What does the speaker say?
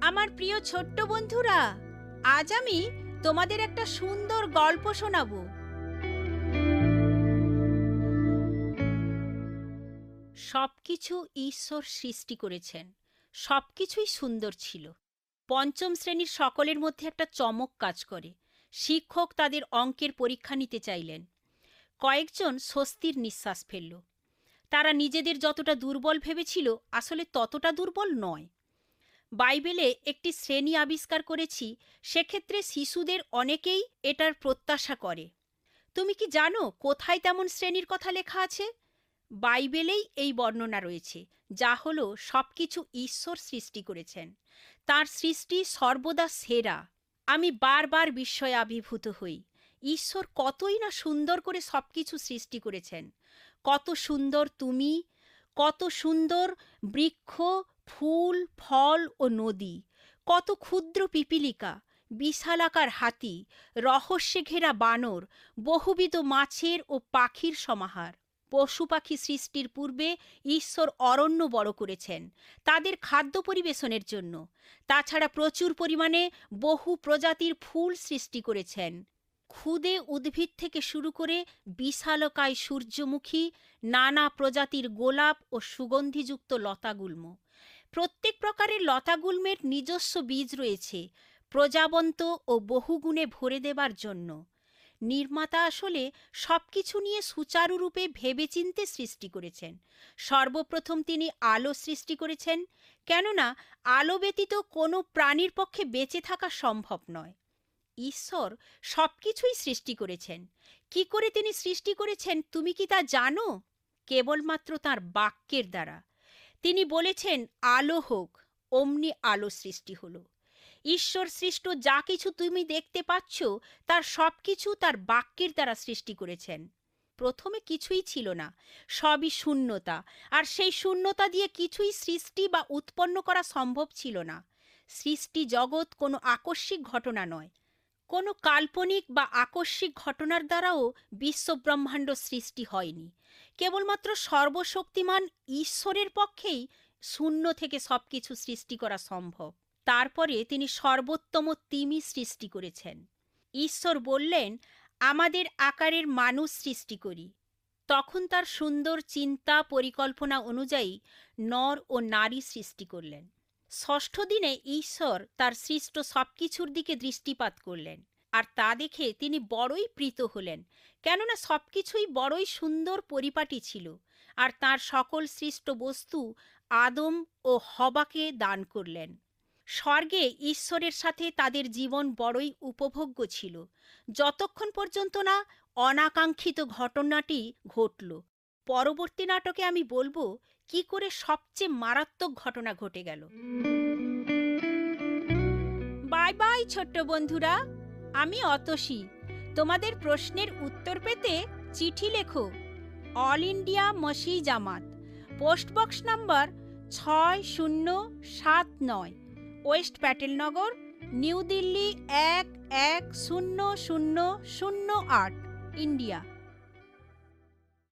আমার প্রিয় ছোট্ট বন্ধুরা, আজ আমি তোমাদের একটা সুন্দর গল্প শোনাবো। সবকিছু ঈশ্বর সৃষ্টি করেছেন, সবকিছুই সুন্দর ছিল। পঞ্চম শ্রেণীর সকলের মধ্যে একটা চমক কাজ করে। শিক্ষক তাদের অঙ্কের পরীক্ষা নিতে চাইলেন। কয়েকজন স্বস্তির নিঃশ্বাস ফেলল। তারা নিজেদের যতটা দুর্বল ভেবেছিল, আসলে ততটা দুর্বল নয়। বাইবেলে একটি শ্রেণী আবিষ্কার করেছি, সেক্ষেত্রে শিশুদের অনেকেই এটার প্রত্যাশা করে। তুমি কি জানো কোথায় তেমন শ্রেণীর কথা লেখা আছে? বাইবেলেই এই বর্ণনা রয়েছে, যা হলো সবকিছু ঈশ্বর সৃষ্টি করেছেন। তার সৃষ্টি সর্বদা সেরা। আমি বারবার বিস্ময়ে আবির্ভূত হই। ঈশ্বর কতই না সুন্দর করে সবকিছু সৃষ্টি করেছেন। কত সুন্দর তুমি, কত সুন্দর বৃক্ষ, ফুল, ফল ও নদী, কত ক্ষুদ্র পিপীলিকা, বিশালাকার হাতি, রহস্যে ঘেরা বানর, বহুবিধ মাছের ও পাখির সমাহার। পশু পাখি সৃষ্টির পূর্বে ঈশ্বর অরণ্য বড় করেছেন তাদের খাদ্য পরিবেশনের জন্য। তাছাড়া প্রচুর পরিমাণে বহু প্রজাতির ফুল সৃষ্টি করেছেন। ক্ষুদে উদ্ভিদ থেকে শুরু করে বিশালকায় সূর্যমুখী, নানা প্রজাতির গোলাপ ও সুগন্ধিযুক্ত লতাগুল্ম। প্রত্যেক প্রকারের লতাগুল্মের নিজস্ব বীজ রয়েছে, প্রজাবন্ত ও বহুগুণে ভরে দেবার জন্য। নির্মাতা আসলে সবকিছু নিয়ে সুচারুরূপে ভেবেচিন্তে সৃষ্টি করেছেন। সর্বপ্রথম তিনি আলো সৃষ্টি করেছেন, কেননা আলো ব্যতীত কোনো প্রাণীর পক্ষে বেঁচে থাকা সম্ভব নয়। ঈশ্বর সবকিছুই সৃষ্টি করেছেন। কি করে তিনি সৃষ্টি করেছেন তুমি কি তা জানো? কেবলমাত্র তাঁর বাক্যের দ্বারা। তিনি বলেছেন আলো হোক, অমনি আলো সৃষ্টি হলো। ঈশ্বর সৃষ্ট যা কিছু তুমি দেখতে পাচ্ছ, তার সবকিছু তার বাক্যের দ্বারা সৃষ্টি করেছেন। প্রথমে কিছুই ছিল না, সবই শূন্যতা, আর সেই শূন্যতা দিয়ে কিছুই সৃষ্টি বা উৎপন্ন করা সম্ভব ছিল না। সৃষ্টি জগৎ কোনো আকস্মিক ঘটনা নয়। কোনো কাল্পনিক বা আকস্মিক ঘটনার দ্বারাও বিশ্বব্রহ্মাণ্ড সৃষ্টি হয়নি। কেবলমাত্র সর্বশক্তিমান ঈশ্বরের পক্ষেই শূন্য থেকে সবকিছু সৃষ্টি করা সম্ভব। তারপরে তিনি সর্বোত্তম তিমি সৃষ্টি করেছেন। ঈশ্বর বললেন, আমাদের আকারের মানুষ সৃষ্টি করি। তখন তার সুন্দর চিন্তা পরিকল্পনা অনুযায়ী নর ও নারী সৃষ্টি করলেন। ষষ্ঠ দিনে ঈশ্বর তার সৃষ্ট সবকিছুর দিকে দৃষ্টিপাত করলেন, আর তা দেখে তিনি বড়ই প্রীত হলেন, কেননা সবকিছুই বড়ই সুন্দর পরিপাটি ছিল। আর তার সকল সৃষ্ট বস্তু আদম ও হবাকে দান করলেন। স্বর্গে ঈশ্বরের সাথে তাদের জীবন বড়ই উপভোগ্য ছিল, যতক্ষণ পর্যন্ত না অনাকাঙ্ক্ষিত ঘটনাটি ঘটল। পরবর্তী নাটকে আমি বলবো কি করে সবচেয়ে মারাত্মক ঘটনা ঘটে গেল। বাই বাই ছোট্ট বন্ধুরা, আমি অতসী। তোমাদের প্রশ্নের উত্তর পেতে চিঠি লেখো। All India Masih Jamaat, postbox number 6079, west Patelnagar, new Delhi 110008, India.